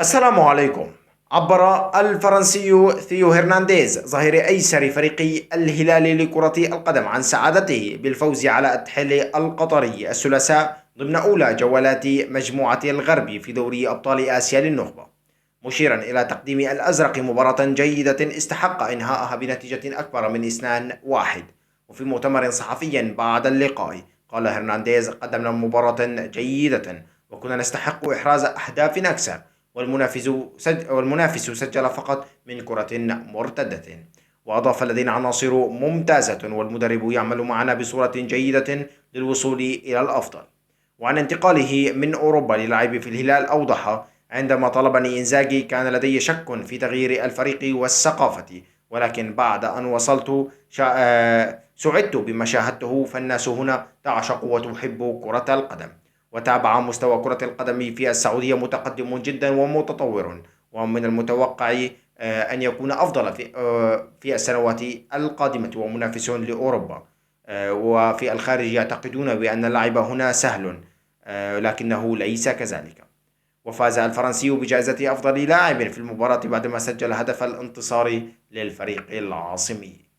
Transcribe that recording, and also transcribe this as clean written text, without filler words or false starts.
السلام عليكم. عبر الفرنسي ثيو هرنانديز ظهير أيسر فريق الهلال لكرة القدم عن سعادته بالفوز على الاتحاد القطري الثلاثاء ضمن أولى جولات مجموعة الغرب في دوري أبطال آسيا للنخبة، مشيرا إلى تقديم الأزرق مباراة جيدة استحق إنهاءها بنتيجة أكبر من 2-1. وفي مؤتمر صحفي بعد اللقاء قال هرنانديز: قدمنا مباراة جيدة وكنا نستحق إحراز أهداف أكثر، والمنافس سجل فقط من كرة مرتدة. وأضاف: لدينا عناصر ممتازة والمدرب يعمل معنا بصورة جيدة للوصول إلى الأفضل. وعن انتقاله من أوروبا للعب في الهلال أوضح: عندما طلبني إنزاجي كان لدي شك في تغيير الفريق والثقافة، ولكن بعد أن وصلت سعدت بما شاهدته، فالناس هنا تعشق وتحب كرة القدم. وتابع: مستوى كرة القدم في السعودية متقدم جدا ومتطور، ومن المتوقع أن يكون أفضل في السنوات القادمة ومنافس لأوروبا. وفي الخارج يعتقدون بأن اللعب هنا سهل، لكنه ليس كذلك. وفاز الفرنسي بجائزة أفضل لاعب في المباراة بعدما سجل هدف الانتصار للفريق العاصمي.